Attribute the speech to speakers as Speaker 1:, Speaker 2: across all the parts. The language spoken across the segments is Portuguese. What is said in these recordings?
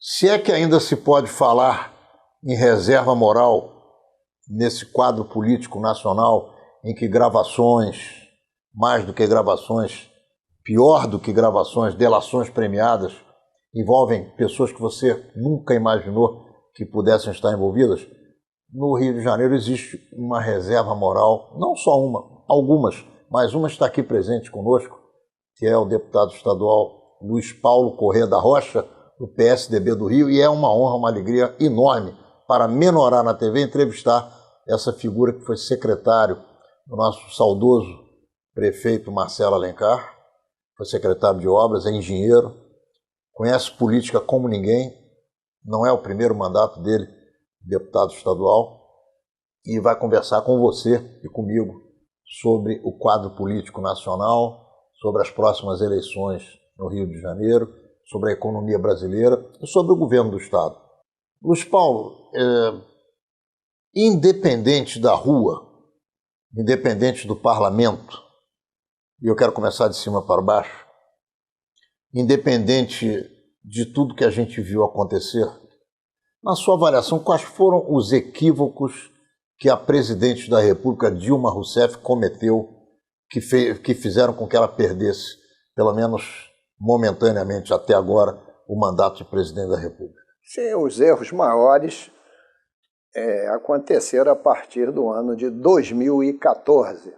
Speaker 1: Se é que ainda se pode falar em reserva moral nesse quadro político nacional em que gravações, mais do que gravações, pior do que gravações, delações premiadas, envolvem pessoas que você nunca imaginou que pudessem estar envolvidas, no Rio de Janeiro existe uma reserva moral, não só uma, algumas, mas uma está aqui presente conosco, que é o deputado estadual Luiz Paulo Corrêa da Rocha, do PSDB do Rio, e é uma honra, uma alegria enorme para Menorá na TV entrevistar essa figura que foi secretário do nosso saudoso prefeito Marcelo Alencar, foi secretário de obras, é engenheiro, conhece política como ninguém, não é o primeiro mandato dele, deputado estadual, e vai conversar com você e comigo sobre o quadro político nacional, sobre as próximas eleições no Rio de Janeiro, sobre a economia brasileira e sobre o governo do Estado. Luiz Paulo, independente da rua, independente do parlamento, e eu quero começar de cima para baixo, independente de tudo que a gente viu acontecer, na sua avaliação, quais foram os equívocos que a presidente da República, Dilma Rousseff, cometeu que fizeram com que ela perdesse, pelo menos momentaneamente até agora, o mandato de presidente da República?
Speaker 2: Sim, os erros maiores aconteceram a partir do ano de 2014,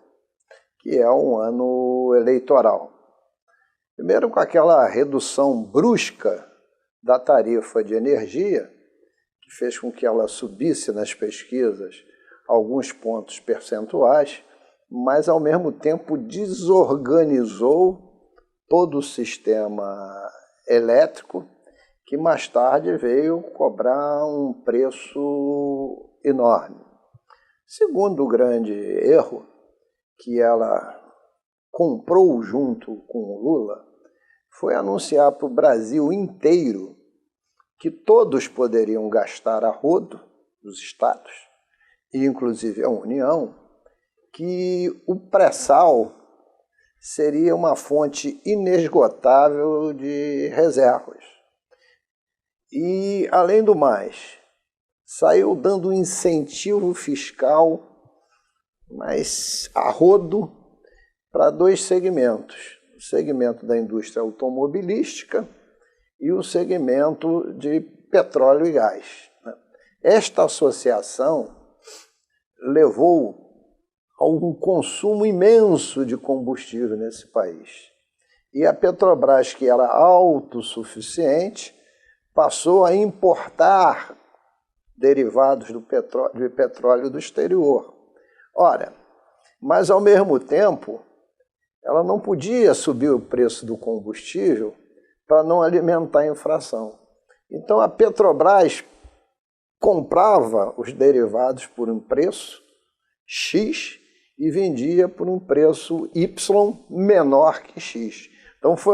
Speaker 2: que é um ano eleitoral. Primeiro, com aquela redução brusca da tarifa de energia, que fez com que ela subisse nas pesquisas alguns pontos percentuais, mas ao mesmo tempo desorganizou todo o sistema elétrico, que mais tarde veio cobrar um preço enorme. Segundo grande erro, que ela comprou junto com o Lula, foi anunciar para o Brasil inteiro que todos poderiam gastar a rodo, os estados, e inclusive a União, que o pré-sal seria uma fonte inesgotável de reservas. E, além do mais, saiu dando incentivo fiscal, mas a rodo, para dois segmentos. O segmento da indústria automobilística e o segmento de petróleo e gás. Esta associação levou a um consumo imenso de combustível nesse país. E a Petrobras, que era autossuficiente, passou a importar derivados de petróleo do exterior. Ora, mas ao mesmo tempo, ela não podia subir o preço do combustível para não alimentar a inflação. Então a Petrobras comprava os derivados por um preço X e vendia por um preço Y menor que X. Então foi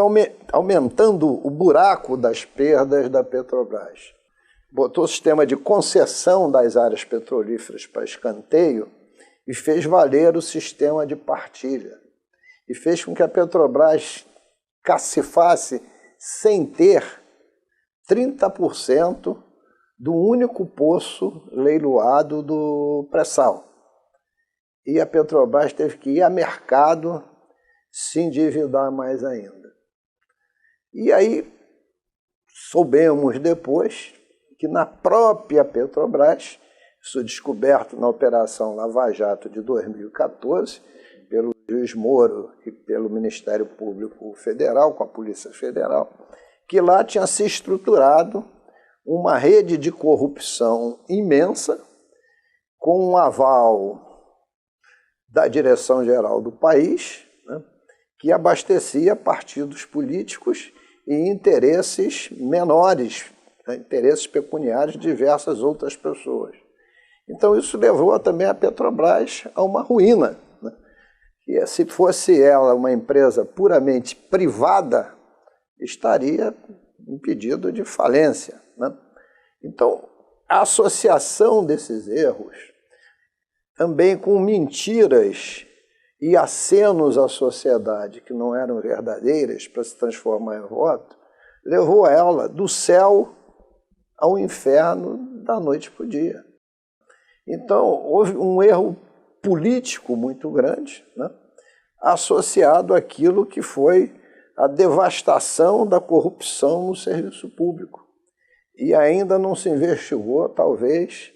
Speaker 2: aumentando o buraco das perdas da Petrobras. Botou o sistema de concessão das áreas petrolíferas para escanteio e fez valer o sistema de partilha. E fez com que a Petrobras cacifasse sem ter 30% do único poço leiloado do pré-sal. E a Petrobras teve que ir a mercado se endividar mais ainda. E aí soubemos depois que na própria Petrobras, isso descoberto na Operação Lava Jato de 2014, pelo juiz Moro e pelo Ministério Público Federal, com a Polícia Federal, que lá tinha se estruturado uma rede de corrupção imensa, com um aval da direção-geral do país, né, que abastecia partidos políticos e interesses menores, né, interesses pecuniários de diversas outras pessoas. Então isso levou também a Petrobras a uma ruína, né? E se fosse ela uma empresa puramente privada, estaria impedido de falência, né? Então, a associação desses erros, também com mentiras e acenos à sociedade que não eram verdadeiras para se transformar em voto, levou ela do céu ao inferno da noite para o dia. Então, houve um erro político muito grande, né, associado àquilo que foi a devastação da corrupção no serviço público. E ainda não se investigou, talvez,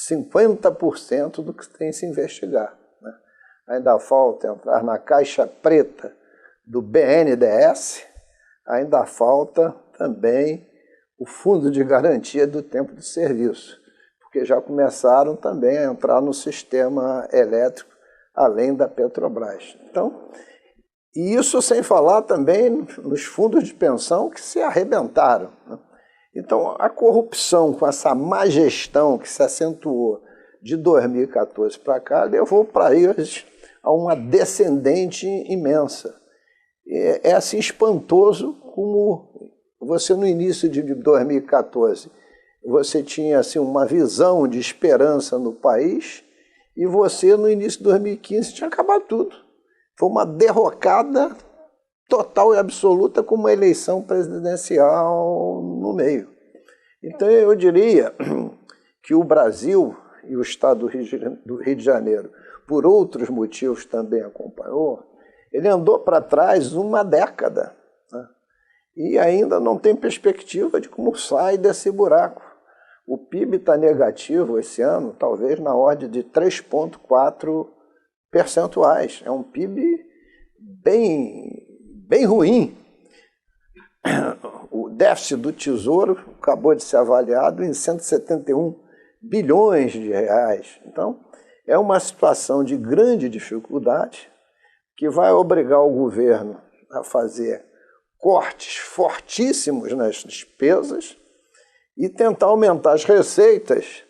Speaker 2: 50% do que tem que se investigar, né? Ainda falta entrar na caixa preta do BNDES, ainda falta também o Fundo de Garantia do Tempo de Serviço, porque já começaram também a entrar no sistema elétrico, além da Petrobras. Então, e isso sem falar também nos fundos de pensão que se arrebentaram, né? Então, a corrupção com essa má gestão que se acentuou de 2014 para cá levou para eles a uma descendente imensa. É assim espantoso como você no início de 2014 você tinha assim uma visão de esperança no país e você no início de 2015 tinha acabado tudo. Foi uma derrocada total e absoluta com uma eleição presidencial no meio. Então eu diria que o Brasil e o estado do Rio de Janeiro, por outros motivos também acompanhou, ele andou para trás uma década, né? E ainda não tem perspectiva de como sai desse buraco. O PIB está negativo esse ano, talvez na ordem de 3,4 percentuais. É um PIB bem ruim. O déficit do Tesouro acabou de ser avaliado em 171 bilhões de reais. Então, é uma situação de grande dificuldade que vai obrigar o governo a fazer cortes fortíssimos nas despesas e tentar aumentar as receitas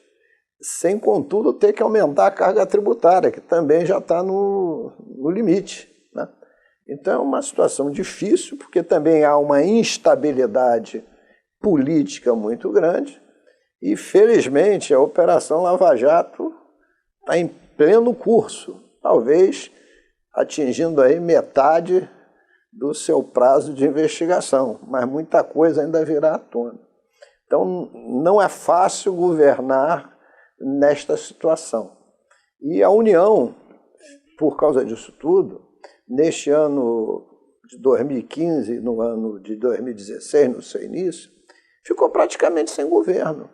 Speaker 2: sem, contudo, ter que aumentar a carga tributária, que também já está no limite, né? Então, é uma situação difícil, porque também há uma instabilidade política muito grande e, felizmente, a Operação Lava Jato está em pleno curso, talvez atingindo aí metade do seu prazo de investigação, mas muita coisa ainda virá à tona. Então, não é fácil governar nesta situação. E a União, por causa disso tudo, neste ano de 2015, no ano de 2016, no seu início, ficou praticamente sem governo.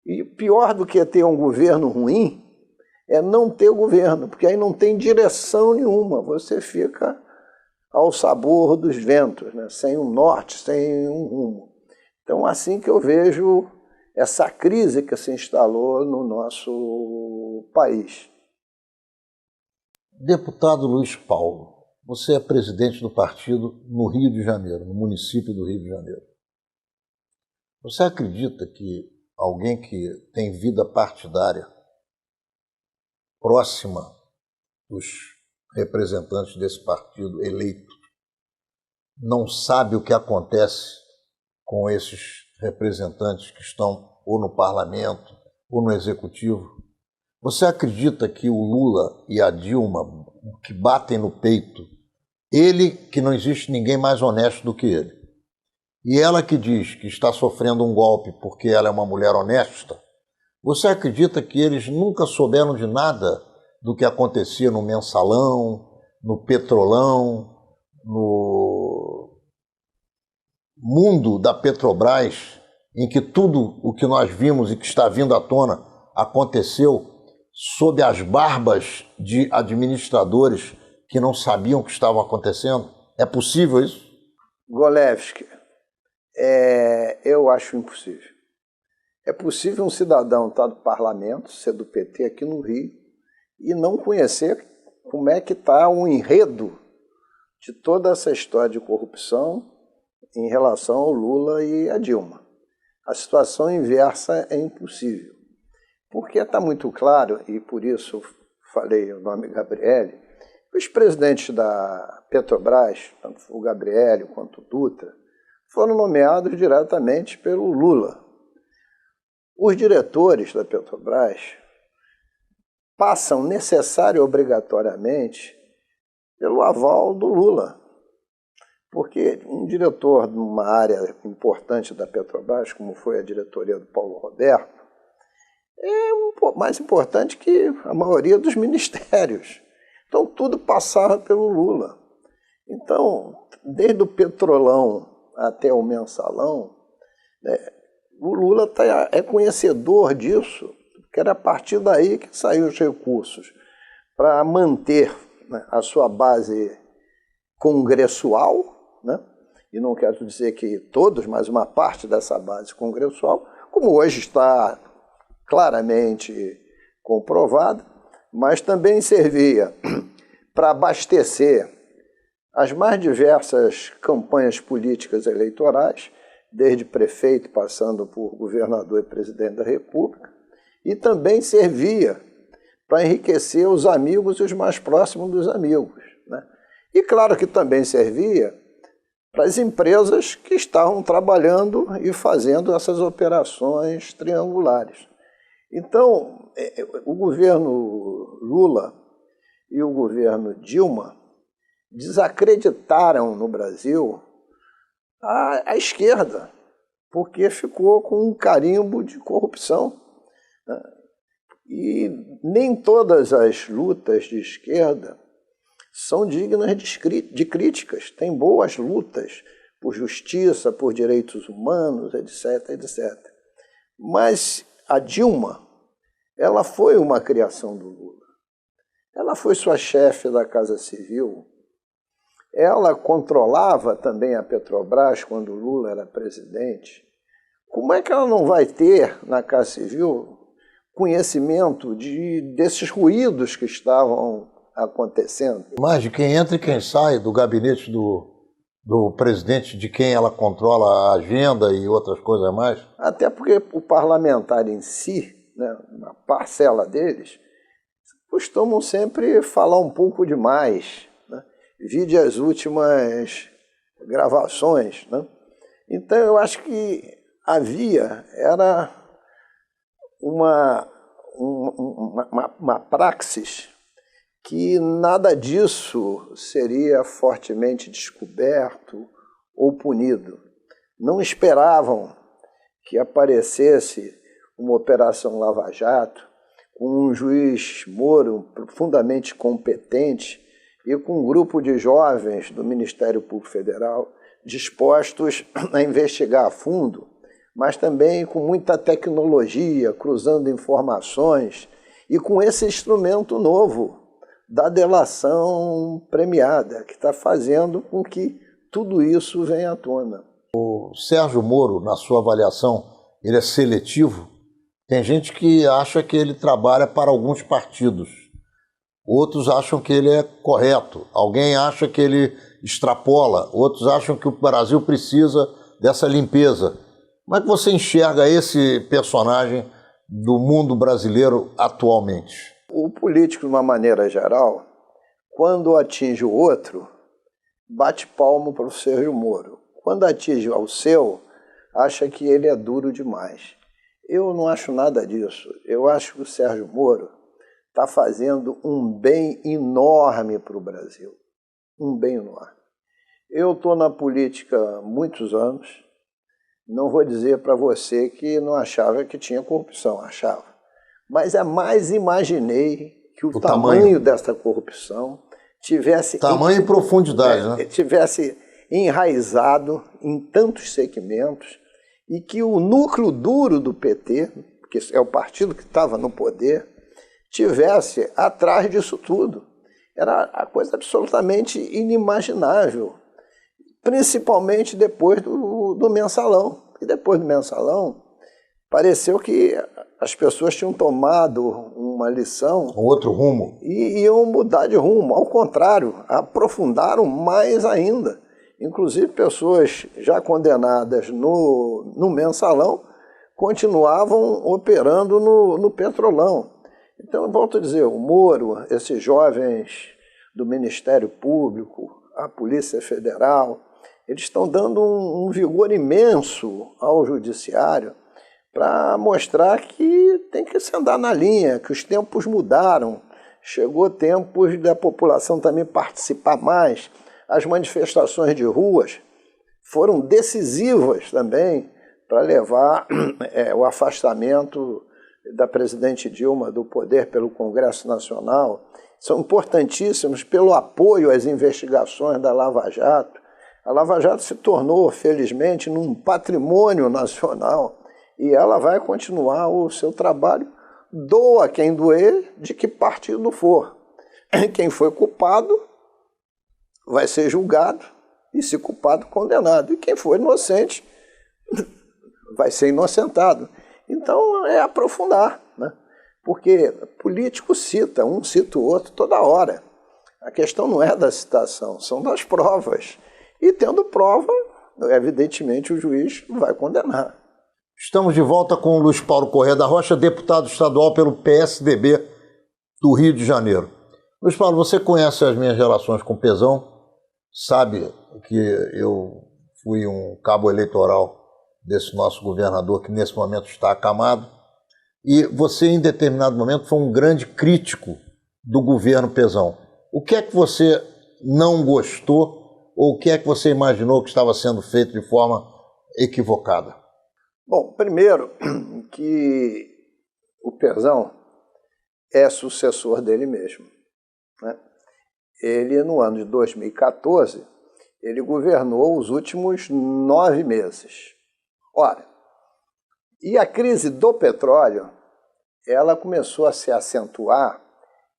Speaker 2: E pior do que ter um governo ruim é não ter governo, porque aí não tem direção nenhuma, você fica ao sabor dos ventos, né? Sem um norte, sem um rumo. Então, assim que eu vejo essa crise que se instalou no nosso país.
Speaker 1: Deputado Luiz Paulo, você é presidente do partido no Rio de Janeiro, no município do Rio de Janeiro. Você acredita que alguém que tem vida partidária próxima dos representantes desse partido eleito não sabe o que acontece com esses representantes que estão ou no parlamento ou no executivo? Você acredita que o Lula e a Dilma, que batem no peito, ele, que não existe ninguém mais honesto do que ele, e ela que diz que está sofrendo um golpe porque ela é uma mulher honesta, você acredita que eles nunca souberam de nada do que acontecia no Mensalão, no Petrolão, no mundo da Petrobras, em que tudo o que nós vimos e que está vindo à tona aconteceu sob as barbas de administradores que não sabiam o que estava acontecendo? É possível isso?
Speaker 2: Golevski, eu acho impossível. É possível um cidadão estar do parlamento, ser do PT aqui no Rio, e não conhecer como é que está o enredo de toda essa história de corrupção em relação ao Lula e a Dilma. A situação inversa é impossível. Porque está muito claro, e por isso falei o nome Gabrielli, os presidentes da Petrobras, tanto o Gabrielli quanto o Dutra, foram nomeados diretamente pelo Lula. Os diretores da Petrobras passam necessário e obrigatoriamente pelo aval do Lula. Porque um diretor de uma área importante da Petrobras, como foi a diretoria do Paulo Roberto, é mais importante que a maioria dos ministérios. Então, tudo passava pelo Lula. Então, desde o Petrolão até o Mensalão, né, o Lula é conhecedor disso, porque era a partir daí que saíram os recursos para manter, né, a sua base congressual, né? E não quero dizer que todos, mas uma parte dessa base congressual, como hoje está claramente comprovada, mas também servia para abastecer as mais diversas campanhas políticas eleitorais, desde prefeito, passando por governador e presidente da República, e também servia para enriquecer os amigos e os mais próximos dos amigos, né? E claro que também servia para as empresas que estavam trabalhando e fazendo essas operações triangulares. Então, o governo Lula e o governo Dilma desacreditaram no Brasil a esquerda, porque ficou com um carimbo de corrupção, né? E nem todas as lutas de esquerda são dignas de críticas. Tem boas lutas por justiça, por direitos humanos, etc, etc. Mas a Dilma, ela foi uma criação do Lula. Ela foi sua chefe da Casa Civil. Ela controlava também a Petrobras quando o Lula era presidente. Como é que ela não vai ter, na Casa Civil, conhecimento desses ruídos que estavam acontecendo?
Speaker 1: Mas de quem entra e quem sai do gabinete do presidente, de quem ela controla a agenda e outras coisas mais?
Speaker 2: Até porque o parlamentar em si, né, uma parcela deles, costumam sempre falar um pouco demais, né? Vide as últimas gravações, né? Então eu acho que era uma praxis que nada disso seria fortemente descoberto ou punido. Não esperavam que aparecesse uma operação Lava Jato com um juiz Moro profundamente competente e com um grupo de jovens do Ministério Público Federal dispostos a investigar a fundo, mas também com muita tecnologia, cruzando informações e com esse instrumento novo da delação premiada, que está fazendo com que tudo isso venha à tona.
Speaker 1: O Sérgio Moro, na sua avaliação, ele é seletivo? Tem gente que acha que ele trabalha para alguns partidos. Outros acham que ele é correto. Alguém acha que ele extrapola. Outros acham que o Brasil precisa dessa limpeza. Como é que você enxerga esse personagem do mundo brasileiro atualmente?
Speaker 2: O político, de uma maneira geral, quando atinge o outro, bate palmo para o Sérgio Moro. Quando atinge ao seu, acha que ele é duro demais. Eu não acho nada disso. Eu acho que o Sérgio Moro está fazendo um bem enorme para o Brasil. Um bem enorme. Eu estou na política há muitos anos. Não vou dizer para você que não achava que tinha corrupção. Achava. Mas jamais imaginei que o tamanho dessa corrupção tivesse...
Speaker 1: Tamanho e profundidade, né?
Speaker 2: Tivesse enraizado em tantos segmentos e que o núcleo duro do PT, que é o partido que estava no poder, tivesse atrás disso tudo. Era a coisa absolutamente inimaginável, principalmente depois do Mensalão. E depois do Mensalão, pareceu que as pessoas tinham tomado uma lição...
Speaker 1: Um outro rumo.
Speaker 2: E iam mudar de rumo. Ao contrário, aprofundaram mais ainda. Inclusive, pessoas já condenadas no Mensalão continuavam operando no Petrolão. Então, eu volto a dizer, o Moro, esses jovens do Ministério Público, a Polícia Federal, eles estão dando um vigor imenso ao Judiciário para mostrar que tem que se andar na linha, que os tempos mudaram. Chegou tempos da população também participar mais. As manifestações de ruas foram decisivas também para levar o afastamento da presidente Dilma do poder pelo Congresso Nacional. São importantíssimos pelo apoio às investigações da Lava Jato. A Lava Jato se tornou, felizmente, num patrimônio nacional e ela vai continuar o seu trabalho, doa quem doer, de que partido for. Quem foi culpado vai ser julgado e, se culpado, condenado. E quem for inocente vai ser inocentado. Então, é aprofundar, né? Porque político cita, um cita o outro toda hora. A questão não é da citação, são das provas. E tendo prova, evidentemente o juiz vai condenar.
Speaker 1: Estamos de volta com o Luiz Paulo Corrêa da Rocha, deputado estadual pelo PSDB do Rio de Janeiro. Luiz Paulo, você conhece as minhas relações com o Pezão, sabe que eu fui um cabo eleitoral desse nosso governador que nesse momento está acamado, e você em determinado momento foi um grande crítico do governo Pezão. O que é que você não gostou ou o que é que você imaginou que estava sendo feito de forma equivocada?
Speaker 2: Bom, primeiro que o Pezão é sucessor dele mesmo, né? Ele, no ano de 2014, ele governou os últimos 9 meses. Ora, e a crise do petróleo, ela começou a se acentuar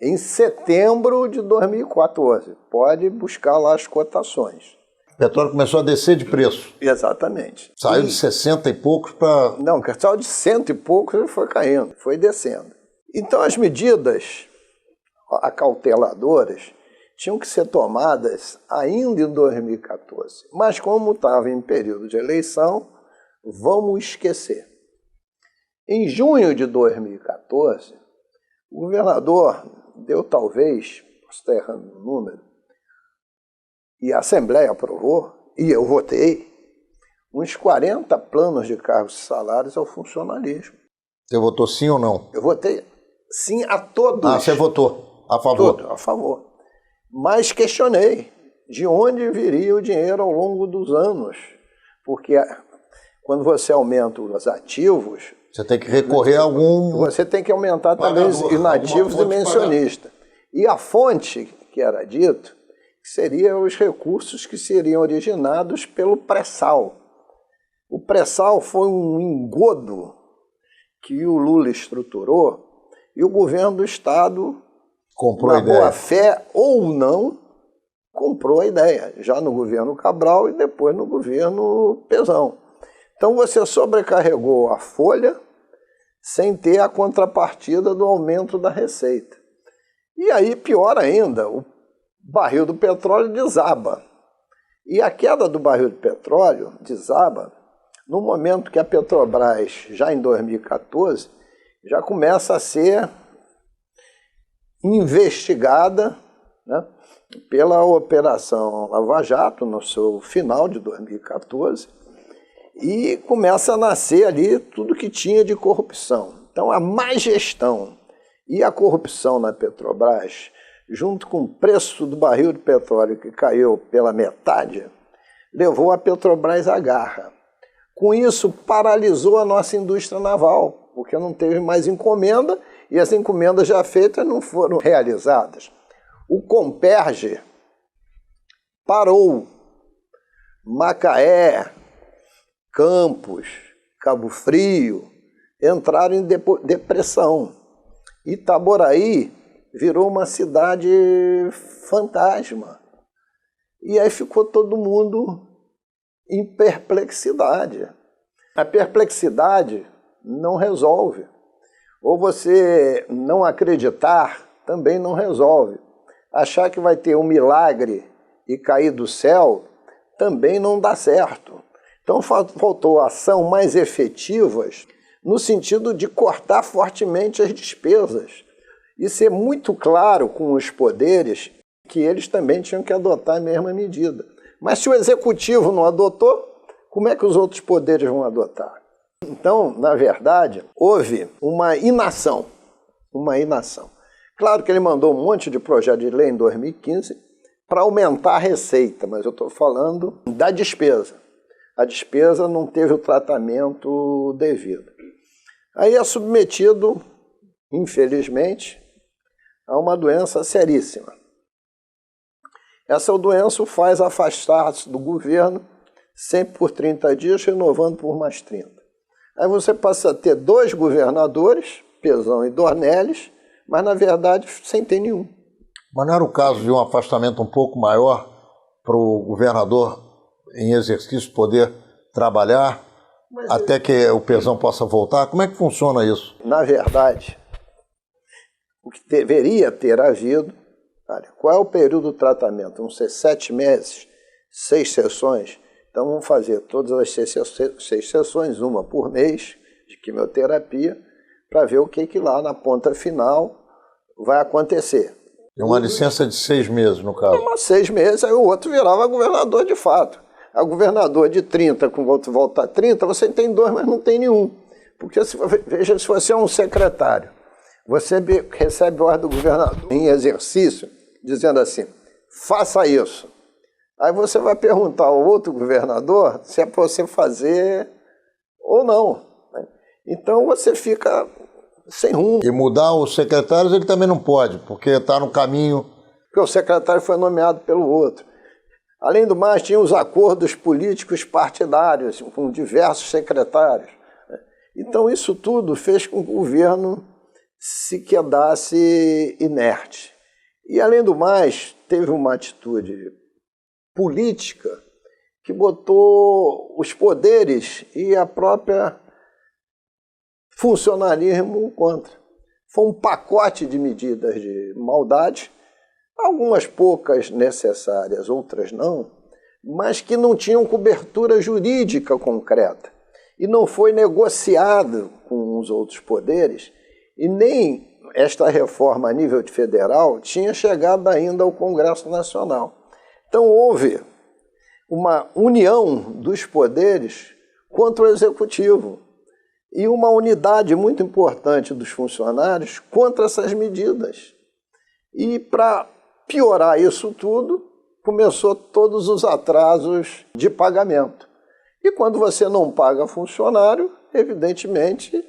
Speaker 2: em setembro de 2014. Pode buscar lá as cotações.
Speaker 1: O petróleo começou a descer de preço.
Speaker 2: Exatamente.
Speaker 1: Saiu de 60 e poucos para...
Speaker 2: Não, saiu de 100 e poucos e foi caindo, foi descendo. Então as medidas acauteladoras tinham que ser tomadas ainda em 2014. Mas como estava em período de eleição, vamos esquecer. Em junho de 2014, o governador deu talvez, posso estar errando no número, e a Assembleia aprovou, e eu votei, uns 40 planos de cargos e salários ao funcionalismo.
Speaker 1: Você votou sim ou não?
Speaker 2: Eu votei sim a todos.
Speaker 1: Ah, você votou a favor?
Speaker 2: Tudo, a favor. Mas questionei de onde viria o dinheiro ao longo dos anos, porque quando você aumenta os ativos...
Speaker 1: Você tem que recorrer a algum...
Speaker 2: Você tem que aumentar também os inativos e mencionistas. E a fonte, que era dito, seriam os recursos que seriam originados pelo pré-sal. O pré-sal foi um engodo que o Lula estruturou e o governo do Estado,
Speaker 1: comprou a
Speaker 2: na
Speaker 1: ideia.
Speaker 2: boa fé ou não, comprou a ideia, já no governo Cabral e depois no governo Pezão. Então você sobrecarregou a folha sem ter a contrapartida do aumento da receita. E aí, pior ainda, o barril do petróleo desaba. E a queda do barril de petróleo desaba no momento que a Petrobras, já em 2014, já começa a ser investigada, né, pela Operação Lava Jato, no seu final de 2014, e começa a nascer ali tudo que tinha de corrupção. Então, a má gestão e a corrupção na Petrobras, junto com o preço do barril de petróleo que caiu pela metade, levou a Petrobras à garra. Com isso, paralisou a nossa indústria naval, porque não teve mais encomenda e as encomendas já feitas não foram realizadas. O Comperge parou. Macaé, Campos, Cabo Frio entraram em depressão. Itaboraí virou uma cidade fantasma. E aí ficou todo mundo em perplexidade. A perplexidade não resolve. Ou você não acreditar também não resolve. Achar que vai ter um milagre e cair do céu também não dá certo. Então faltou ação mais efetivas no sentido de cortar fortemente as despesas e ser muito claro com os poderes que eles também tinham que adotar a mesma medida. Mas se o executivo não adotou, como é que os outros poderes vão adotar? Então, na verdade, houve uma inação. Claro que ele mandou um monte de projeto de lei em 2015 para aumentar a receita, mas eu estou falando da despesa. A despesa não teve o tratamento devido. Aí é submetido, infelizmente, a uma doença seríssima. Essa doença o faz afastar-se do governo sempre por 30 dias, renovando por mais 30. Aí você passa a ter 2 governadores, Pezão e Dornelles, mas na verdade sem ter nenhum.
Speaker 1: Mas não era o caso de um afastamento um pouco maior para o governador em exercício poder trabalhar até que o Pezão possa voltar? Como é que funciona isso?
Speaker 2: Na verdade, o que deveria ter havido, olha, qual é o período do tratamento? Vão ser 7 meses, 6 sessões. Então vamos fazer todas as 6 sessões, uma por mês, de quimioterapia, para ver o que lá na ponta final vai acontecer.
Speaker 1: É uma licença de 6 meses, no caso.
Speaker 2: 6 meses, aí o outro virava governador de fato. A governador de 30, com o outro volta a 30, você tem 2, mas não tem nenhum. Porque, veja, se você é um secretário, você recebe ordem do governador em exercício, dizendo assim, faça isso. Aí você vai perguntar ao outro governador se é para você fazer ou não. Então você fica sem rumo.
Speaker 1: E mudar os secretários ele também não pode, porque está no caminho.
Speaker 2: Porque o secretário foi nomeado pelo outro. Além do mais, tinha os acordos políticos partidários com diversos secretários. Então isso tudo fez com que o governo se quedasse inerte. E além do mais, teve uma atitude política que botou os poderes e a própria funcionalismo contra. Foi um pacote de medidas de maldade, algumas poucas necessárias, outras não, mas que não tinham cobertura jurídica concreta. E não foi negociado com os outros poderes, e nem esta reforma a nível federal tinha chegado ainda ao Congresso Nacional. Então houve uma união dos poderes contra o Executivo e uma unidade muito importante dos funcionários contra essas medidas. E para piorar isso tudo, começou todos os atrasos de pagamento. E quando você não paga funcionário, evidentemente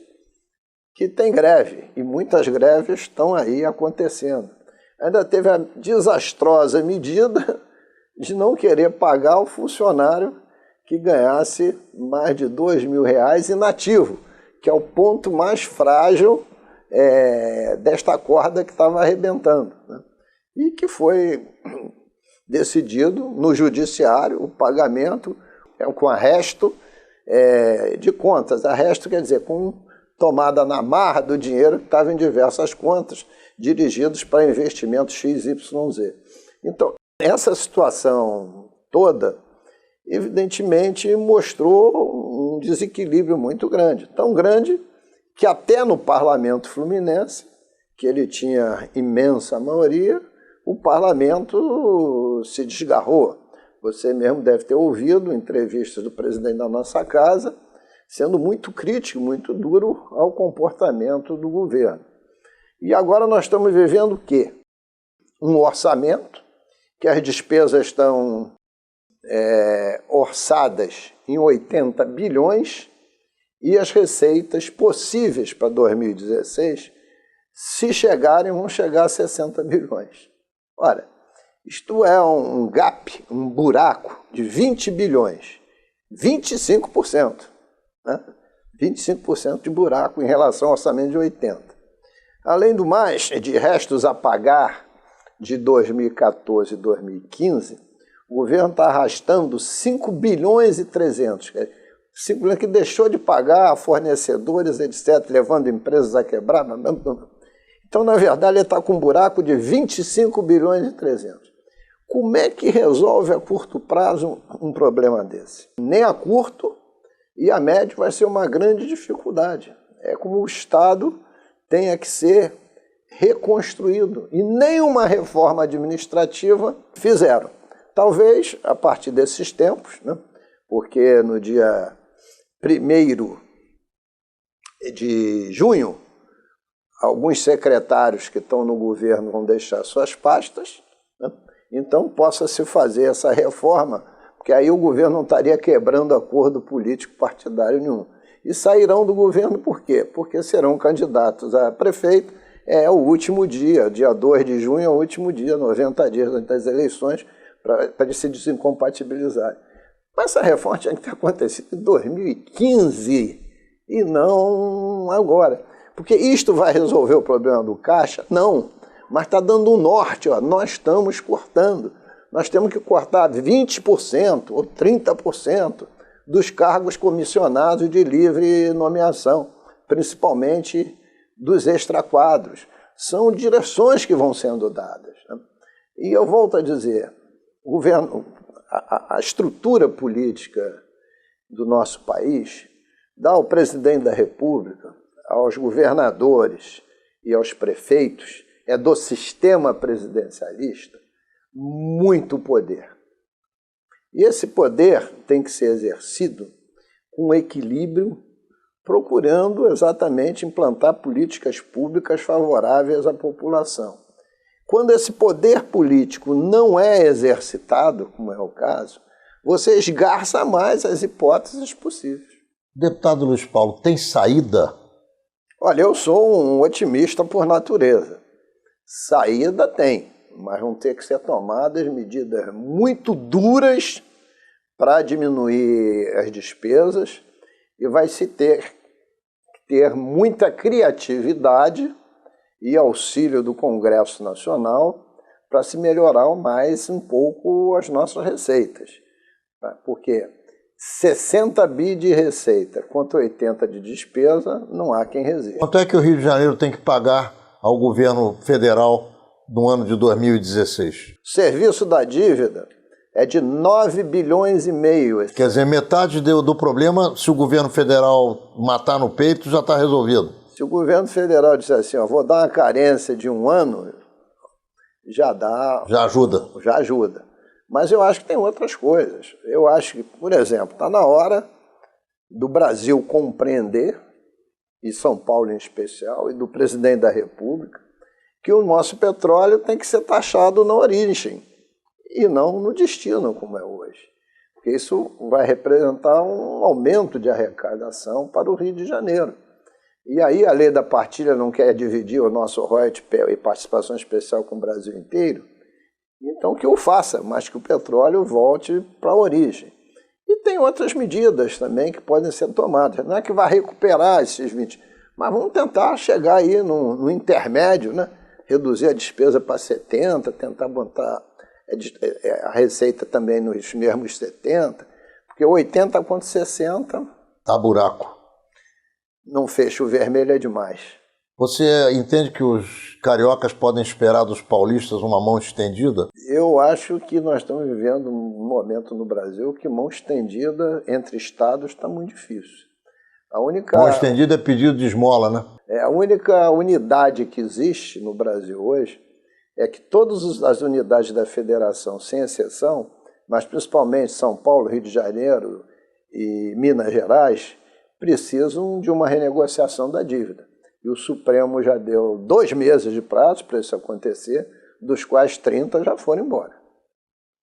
Speaker 2: que tem greve, e muitas greves estão aí acontecendo. Ainda teve a desastrosa medida de não querer pagar o funcionário que ganhasse mais de R$2.000 inativo, que é o ponto mais frágil desta corda que estava arrebentando, né? E que foi decidido no judiciário o pagamento com arresto de contas. Arresto quer dizer com tomada na marra do dinheiro que estava em diversas contas dirigidos para investimentos XYZ. Então, essa situação toda, evidentemente, mostrou um desequilíbrio muito grande. Tão grande que até no parlamento fluminense, que ele tinha imensa maioria, o parlamento se desgarrou. Você mesmo deve ter ouvido entrevistas do presidente da nossa casa, sendo muito crítico, muito duro ao comportamento do governo. E agora nós estamos vivendo o quê? Um orçamento, que as despesas estão orçadas em 80 bilhões e as receitas possíveis para 2016, se chegarem, vão chegar a 60 bilhões. Ora, isto é um gap, um buraco de 20 bilhões, 25%, né? 25% de buraco em relação ao orçamento de 80. Além do mais, de restos a pagar de 2014 e 2015, o governo está arrastando 5 bilhões e 300, 5 bilhões que deixou de pagar a fornecedores, etc., levando empresas a quebrar. Então, na verdade, ele está com um buraco de 25 bilhões e 300. Como é que resolve a curto prazo um problema desse? Nem a curto e a médio vai ser uma grande dificuldade. É como o Estado tenha que ser reconstruído. E nenhuma reforma administrativa fizeram. Talvez, a partir desses tempos, né? Porque no dia 1º de junho, alguns secretários que estão no governo vão deixar suas pastas, né? então possa se fazer essa reforma, porque aí o governo não estaria quebrando acordo político partidário nenhum. E sairão do governo por quê? Porque serão candidatos a prefeito, é o último dia 2 de junho é o último dia, 90 dias antes das eleições, para eles se desincompatibilizarem. Mas essa reforma tinha que ter acontecido em 2015 e não agora. Porque isto vai resolver o problema do Caixa? Não, mas está dando um norte, ó. Nós estamos cortando. Nós temos que cortar 20% ou 30% dos cargos comissionados de livre nomeação, principalmente dos extraquadros. São direções que vão sendo dadas, né? E eu volto a dizer, o governo, a estrutura política do nosso país dá ao presidente da República, aos governadores e aos prefeitos, é do sistema presidencialista, muito poder. E esse poder tem que ser exercido com equilíbrio, procurando exatamente implantar políticas públicas favoráveis à população. Quando esse poder político não é exercitado, como é o caso, você esgarça mais as hipóteses possíveis.
Speaker 1: Deputado Luiz Paulo, tem saída?
Speaker 2: Olha, eu sou um otimista por natureza. Saída tem, mas vão ter que ser tomadas medidas muito duras para diminuir as despesas e vai se ter muita criatividade e auxílio do Congresso Nacional para se melhorar mais um pouco as nossas receitas. Porque 60 bi de receita contra 80 de despesa, não há quem resista.
Speaker 1: Quanto é que o Rio de Janeiro tem que pagar ao governo federal no ano de 2016?
Speaker 2: O serviço da dívida é de 9 bilhões e meio.
Speaker 1: Quer dizer, metade do problema, se o governo federal matar no peito, já está resolvido.
Speaker 2: Se o governo federal disser assim, ó, vou dar uma carência de 1 ano, já dá...
Speaker 1: Já ajuda.
Speaker 2: Já ajuda. Mas eu acho que tem outras coisas. Eu acho que, por exemplo, está na hora do Brasil compreender, e São Paulo em especial, e do presidente da República, que o nosso petróleo tem que ser taxado na origem e não no destino, como é hoje. Porque isso vai representar um aumento de arrecadação para o Rio de Janeiro. E aí a lei da partilha não quer dividir o nosso royalties e participação especial com o Brasil inteiro, então que o faça, mas que o petróleo volte para a origem. E tem outras medidas também que podem ser tomadas. Não é que vai recuperar esses 20, mas vamos tentar chegar aí no intermédio, né? Reduzir a despesa para 70, tentar botar a receita também nos mesmos 70, porque 80 contra 60...
Speaker 1: Tá buraco.
Speaker 2: Não fecha, o vermelho é demais.
Speaker 1: Você entende que os cariocas podem esperar dos paulistas uma mão estendida?
Speaker 2: Eu acho que nós estamos vivendo um momento no Brasil que mão estendida entre estados está muito difícil.
Speaker 1: Mão estendida é pedido de esmola, né?
Speaker 2: A única unidade que existe no Brasil hoje é que todas as unidades da federação, sem exceção, mas principalmente São Paulo, Rio de Janeiro e Minas Gerais, precisam de uma renegociação da dívida. E o Supremo já deu 2 meses de prazo para isso acontecer, dos quais 30 já foram embora.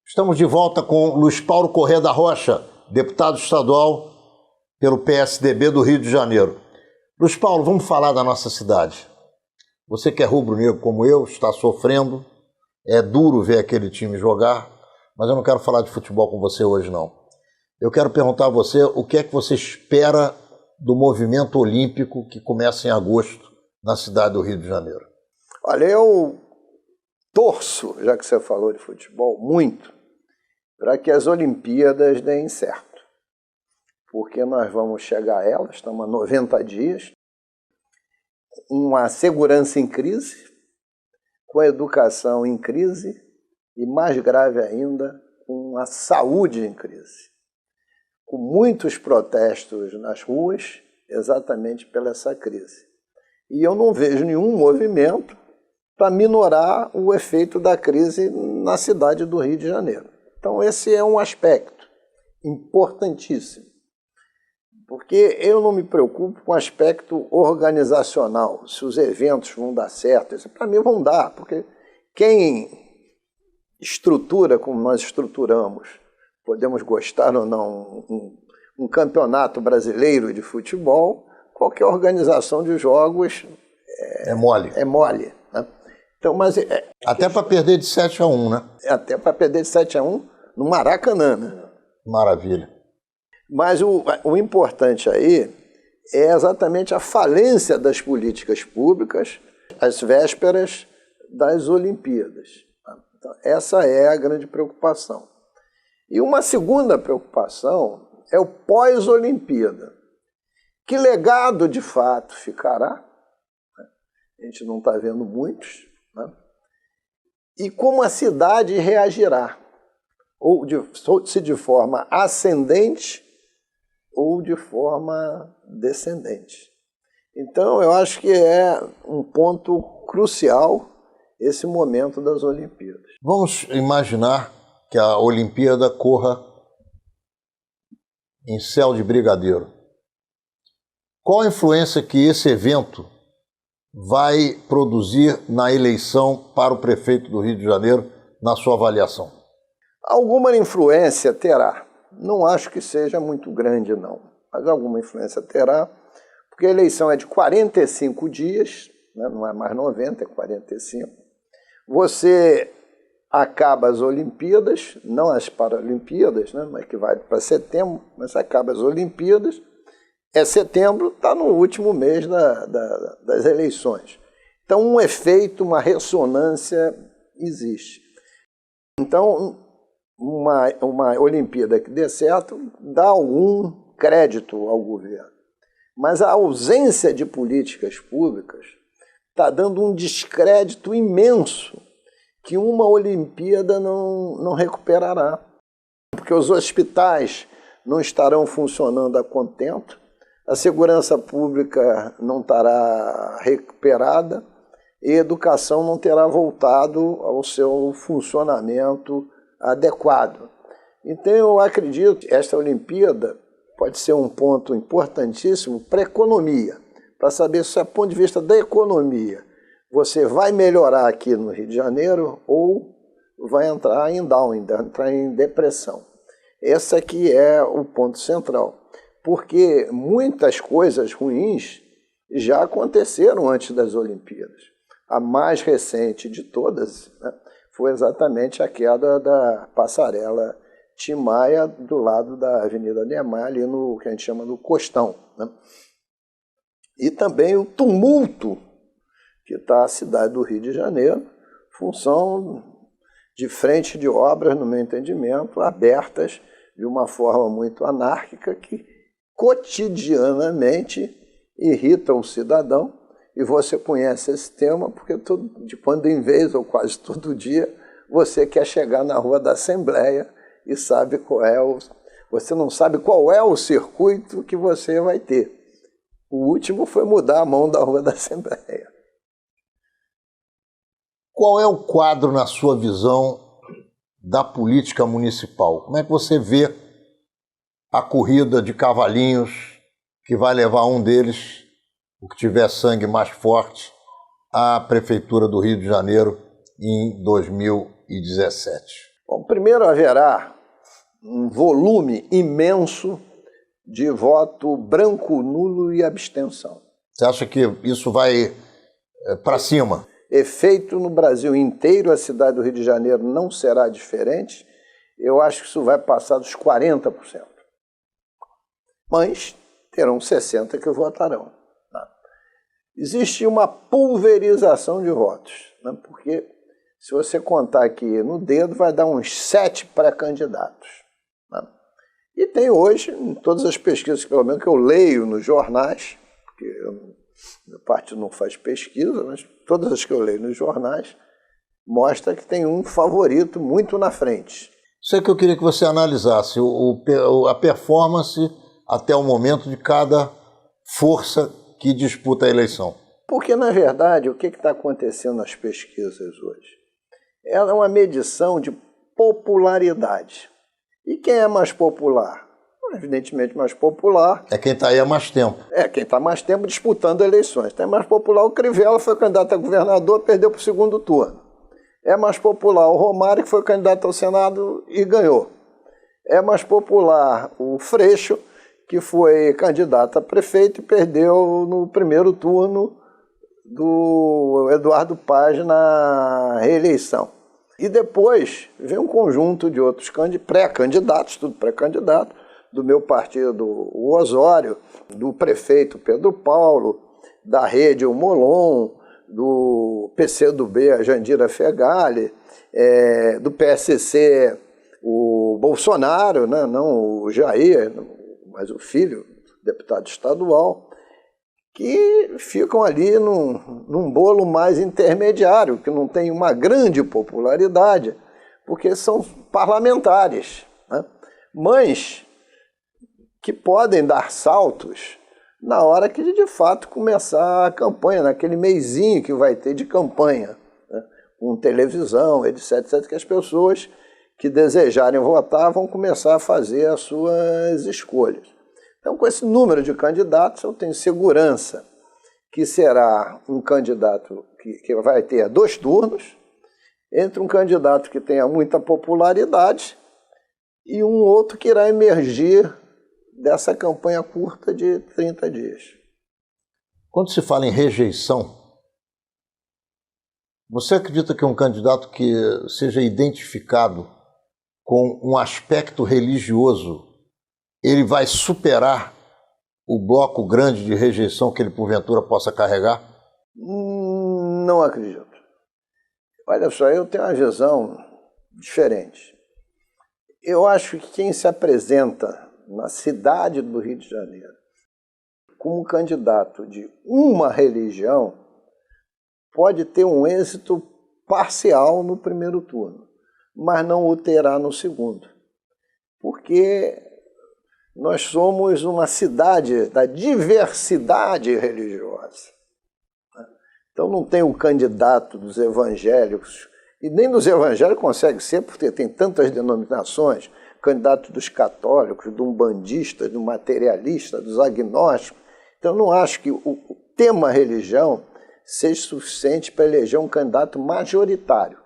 Speaker 1: Estamos de volta com Luiz Paulo Corrêa da Rocha, deputado estadual pelo PSDB do Rio de Janeiro. Luiz Paulo, vamos falar da nossa cidade. Você que é rubro-negro como eu, está sofrendo, é duro ver aquele time jogar, mas eu não quero falar de futebol com você hoje, não. Eu quero perguntar a você o que é que você espera do movimento olímpico que começa em agosto na cidade do Rio de Janeiro.
Speaker 2: Olha, eu torço, já que você falou de futebol, muito, para que as Olimpíadas deem certo. Porque nós vamos chegar a elas, estamos a 90 dias, uma segurança em crise, com a educação em crise e, mais grave ainda, com a saúde em crise. Com muitos protestos nas ruas, exatamente pela essa crise. E eu não vejo nenhum movimento para minorar o efeito da crise na cidade do Rio de Janeiro. Então esse é um aspecto importantíssimo, porque eu não me preocupo com o aspecto organizacional, se os eventos vão dar certo, isso para mim vão dar, porque quem estrutura como nós estruturamos, podemos gostar ou não, um campeonato brasileiro de futebol, qualquer organização de jogos
Speaker 1: é mole.
Speaker 2: É mole, né? Então, mas
Speaker 1: até para perder de 7-1, né?
Speaker 2: Até para perder de 7-1 no Maracanã, né?
Speaker 1: Maravilha.
Speaker 2: Mas o importante aí é exatamente a falência das políticas públicas às vésperas das Olimpíadas. Então, essa é a grande preocupação. E uma segunda preocupação é o pós-Olimpíada. Que legado, de fato, ficará? A gente não está vendo muitos. Né? E como a cidade reagirá? Se de forma ascendente ou de forma descendente. Então, eu acho que é um ponto crucial esse momento das Olimpíadas.
Speaker 1: Vamos imaginar que a Olimpíada corra em céu de brigadeiro. Qual a influência que esse evento vai produzir na eleição para o prefeito do Rio de Janeiro, na sua avaliação?
Speaker 2: Alguma influência terá. Não acho que seja muito grande, não. Mas alguma influência terá, porque a eleição é de 45 dias, né? Não é mais 90, é 45. Você acaba as Olimpíadas, não as Paralimpíadas, né? Mas que vai para setembro, mas acaba as Olimpíadas. É setembro, está no último mês das eleições. Então, um efeito, uma ressonância existe. Então, uma Olimpíada que dê certo dá algum crédito ao governo. Mas a ausência de políticas públicas está dando um descrédito imenso que uma Olimpíada não recuperará. Porque os hospitais não estarão funcionando a contento, a segurança pública não estará recuperada e a educação não terá voltado ao seu funcionamento adequado. Então, eu acredito que esta Olimpíada pode ser um ponto importantíssimo para a economia, para saber se, do ponto de vista da economia, você vai melhorar aqui no Rio de Janeiro ou vai entrar em down, entrar em depressão. Esse aqui é o ponto central, porque muitas coisas ruins já aconteceram antes das Olimpíadas. A mais recente de todas, né, foi exatamente a queda da passarela Tim Maia do lado da Avenida Niemeyer, ali no que a gente chama do Costão. Né? E também o tumulto que está a cidade do Rio de Janeiro, função de frente de obras, no meu entendimento, abertas de uma forma muito anárquica que cotidianamente irrita o cidadão. E você conhece esse tema porque de quando em vez, ou quase todo dia, você quer chegar na Rua da Assembleia e sabe você não sabe qual é o circuito que você vai ter. O último foi mudar a mão da Rua da Assembleia.
Speaker 1: Qual é o quadro, na sua visão, da política municipal? Como é que você vê a corrida de cavalinhos que vai levar um deles, o que tiver sangue mais forte, à Prefeitura do Rio de Janeiro em 2017?
Speaker 2: Bom, primeiro haverá um volume imenso de voto branco, nulo e abstenção.
Speaker 1: Você acha que isso vai para cima?
Speaker 2: Efeito no Brasil inteiro, a cidade do Rio de Janeiro não será diferente. Eu acho que isso vai passar dos 40%. Mas terão 60% que votarão. Tá? Existe uma pulverização de votos, né? Porque se você contar aqui no dedo, vai dar uns 7 pré-candidatos. Né? E tem hoje, em todas as pesquisas, pelo menos que eu leio nos jornais, porque meu partido não faz pesquisa, mas todas as que eu leio nos jornais, mostra que tem um favorito muito na frente.
Speaker 1: Isso é que eu queria que você analisasse, a performance até o momento de cada força que disputa a eleição.
Speaker 2: Porque, na verdade, o que está acontecendo nas pesquisas hoje? Ela é uma medição de popularidade. E quem é mais popular? Evidentemente mais popular.
Speaker 1: É quem está aí há mais tempo.
Speaker 2: É quem está mais tempo disputando eleições. Quem é mais popular, o Crivella foi candidato a governador, perdeu para o segundo turno. É mais popular o Romário, que foi candidato ao Senado e ganhou. É mais popular o Freixo, que foi candidato a prefeito e perdeu no primeiro turno do Eduardo Paz na reeleição. E depois vem um conjunto de outros pré-candidatos, tudo pré-candidato, do meu partido, o Osório, do prefeito Pedro Paulo, da Rede o Molon, do PCdoB a Jandira Fegali, do PSC o Bolsonaro, né? Não o Jair, mas o filho, deputado estadual, que ficam ali num bolo mais intermediário, que não tem uma grande popularidade, porque são parlamentares, né? Mas que podem dar saltos na hora que de fato começar a campanha, naquele mesinho que vai ter de campanha, né? Com televisão, etc, etc, que as pessoas que desejarem votar vão começar a fazer as suas escolhas. Então, com esse número de candidatos, eu tenho segurança que será um candidato que vai ter 2 turnos, entre um candidato que tenha muita popularidade e um outro que irá emergir dessa campanha curta de 30 dias.
Speaker 1: Quando se fala em rejeição, você acredita que um candidato que seja identificado com um aspecto religioso, ele vai superar o bloco grande de rejeição que ele porventura possa carregar?
Speaker 2: Não acredito. Olha só, eu tenho uma visão diferente. Eu acho que quem se apresenta na cidade do Rio de Janeiro como candidato de uma religião pode ter um êxito parcial no primeiro turno, mas não o terá no segundo. Porque nós somos uma cidade da diversidade religiosa. Então não tem o candidato dos evangélicos, e nem dos evangélicos consegue ser, porque tem tantas denominações, candidato dos católicos, do umbandista, do materialista, dos agnósticos. Então eu não acho que o tema religião seja suficiente para eleger um candidato majoritário.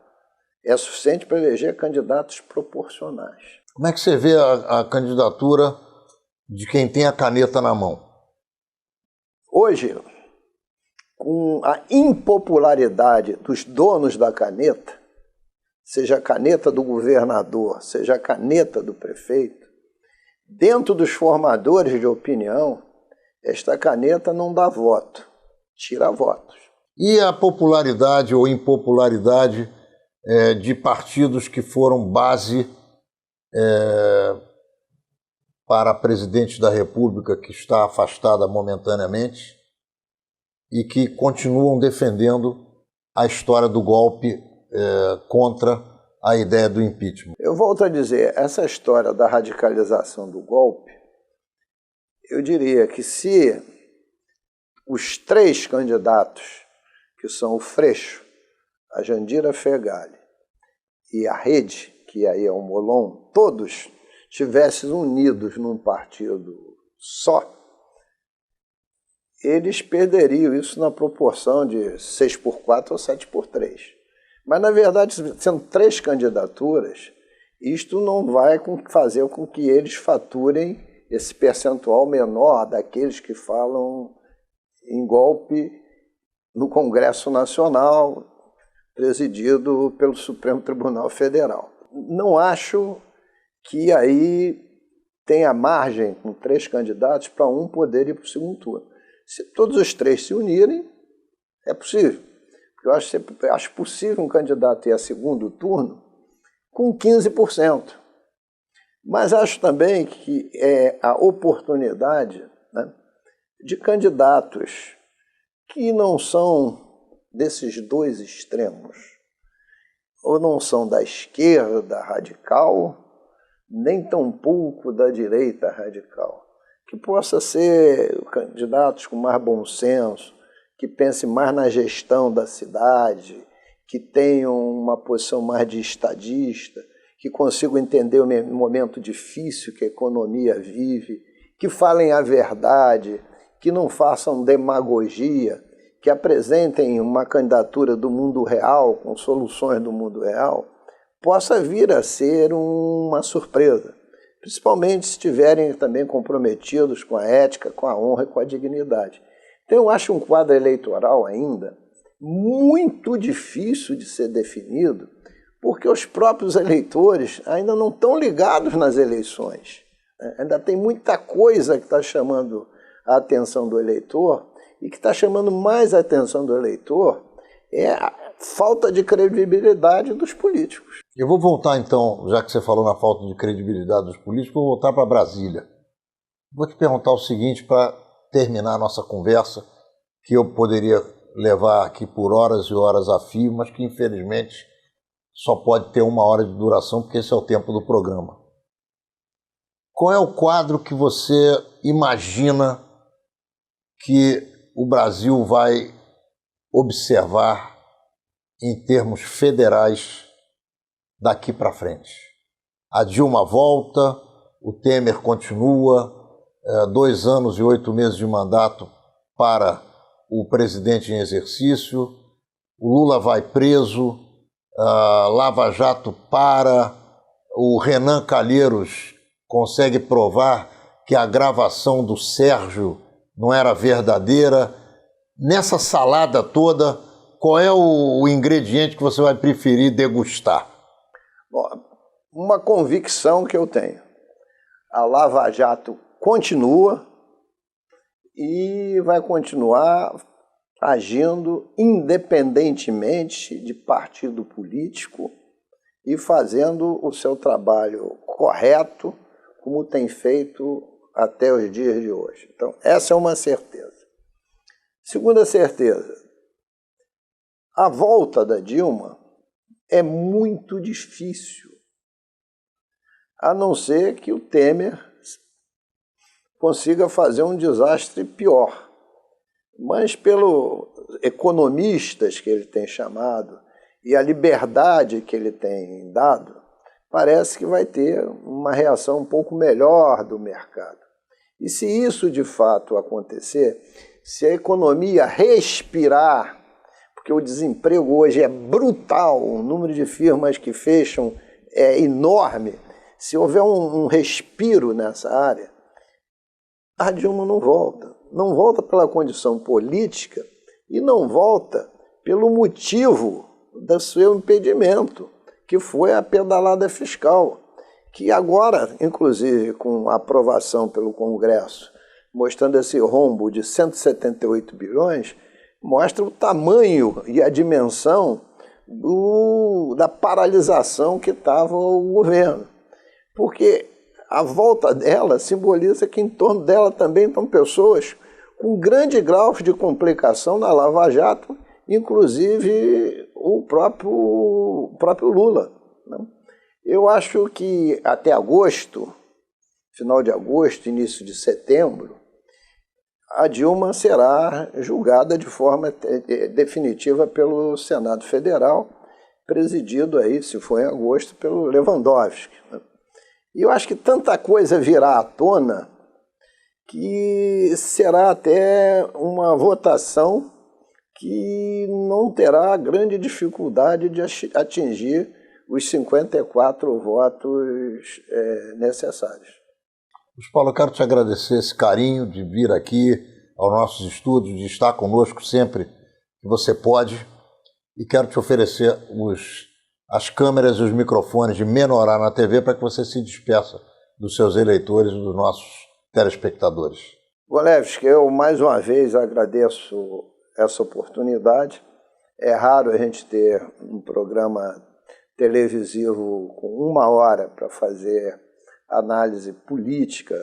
Speaker 2: É suficiente para eleger candidatos proporcionais.
Speaker 1: Como é que você vê a candidatura de quem tem a caneta na mão?
Speaker 2: Hoje, com a impopularidade dos donos da caneta, seja a caneta do governador, seja a caneta do prefeito, dentro dos formadores de opinião, esta caneta não dá voto, tira votos.
Speaker 1: E a popularidade ou impopularidade de partidos que foram base para presidente da República, que está afastada momentaneamente e que continuam defendendo a história do golpe contra a ideia do impeachment?
Speaker 2: Eu volto a dizer, essa história da radicalização do golpe, eu diria que se os 3 candidatos, que são o Freixo, a Jandira Fegali e a Rede, que aí é o Molon, todos estivessem unidos num partido só, eles perderiam isso na proporção de 6-4 ou 7-3. Mas, na verdade, sendo 3 candidaturas, isto não vai fazer com que eles faturem esse percentual menor daqueles que falam em golpe no Congresso Nacional, presidido pelo Supremo Tribunal Federal. Não acho que aí tenha margem, com 3 candidatos, para um poder ir para o segundo turno. Se todos os 3 se unirem, é possível. Eu acho possível um candidato ir a segundo turno com 15%. Mas acho também que é a oportunidade, né, de candidatos que não são desses 2 extremos, ou não são da esquerda radical, nem tampouco da direita radical, que possa ser candidatos com mais bom senso, que pensem mais na gestão da cidade, que tenham uma posição mais de estadista, que consigam entender o momento difícil que a economia vive, que falem a verdade, que não façam demagogia, que apresentem uma candidatura do mundo real, com soluções do mundo real, possa vir a ser uma surpresa, principalmente se estiverem também comprometidos com a ética, com a honra e com a dignidade. Então eu acho um quadro eleitoral ainda muito difícil de ser definido, porque os próprios eleitores ainda não estão ligados nas eleições. Ainda tem muita coisa que está chamando a atenção do eleitor, e que está chamando mais a atenção do eleitor é a falta de credibilidade dos políticos.
Speaker 1: Eu vou voltar então, já que você falou na falta de credibilidade dos políticos, vou voltar para Brasília. Vou te perguntar o seguinte para terminar a nossa conversa, que eu poderia levar aqui por horas e horas a fio, mas que infelizmente só pode ter 1 hora de duração, porque esse é o tempo do programa. Qual é o quadro que você imagina que o Brasil vai observar em termos federais daqui para frente? A Dilma volta, o Temer continua, 2 anos e 8 meses de mandato para o presidente em exercício, o Lula vai preso, Lava Jato para, o Renan Calheiros consegue provar que a gravação do Sérgio não era verdadeira. Nessa salada toda, qual é o ingrediente que você vai preferir degustar?
Speaker 2: Bom, uma convicção que eu tenho. A Lava Jato continua e vai continuar agindo independentemente de partido político e fazendo o seu trabalho correto, como tem feito até os dias de hoje. Então, essa é uma certeza. Segunda certeza, a volta da Dilma é muito difícil, a não ser que o Temer consiga fazer um desastre pior. Mas pelos economistas que ele tem chamado e a liberdade que ele tem dado, parece que vai ter uma reação um pouco melhor do mercado. E se isso de fato acontecer, se a economia respirar, porque o desemprego hoje é brutal, o número de firmas que fecham é enorme, se houver um respiro nessa área, a Dilma não volta. Não volta pela condição política e não volta pelo motivo do seu impedimento, que foi a pedalada fiscal, que agora, inclusive com a aprovação pelo Congresso, mostrando esse rombo de 178 bilhões, mostra o tamanho e a dimensão da paralisação que estava o governo. Porque a volta dela simboliza que em torno dela também estão pessoas com grande grau de complicação na Lava Jato, inclusive o próprio Lula. Eu acho que até agosto, final de agosto, início de setembro, a Dilma será julgada de forma definitiva pelo Senado Federal, presidido aí, se for em agosto, pelo Lewandowski. E eu acho que tanta coisa virá à tona que será até uma votação que não terá grande dificuldade de atingir os 54 votos necessários.
Speaker 1: Paulo, eu quero te agradecer esse carinho de vir aqui aos nossos estúdios, de estar conosco sempre que você pode, e quero te oferecer as câmeras e os microfones de Menorá na TV para que você se despeça dos seus eleitores e dos nossos telespectadores.
Speaker 2: Golevski, eu mais uma vez agradeço essa oportunidade. É raro a gente ter um programa televisivo com 1 hora para fazer análise política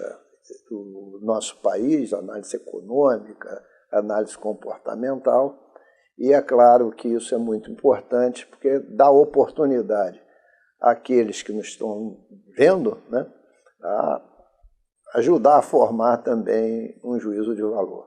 Speaker 2: do nosso país, análise econômica, análise comportamental. E é claro que isso é muito importante, porque dá oportunidade àqueles que nos estão vendo, né, a ajudar a formar também um juízo de valor.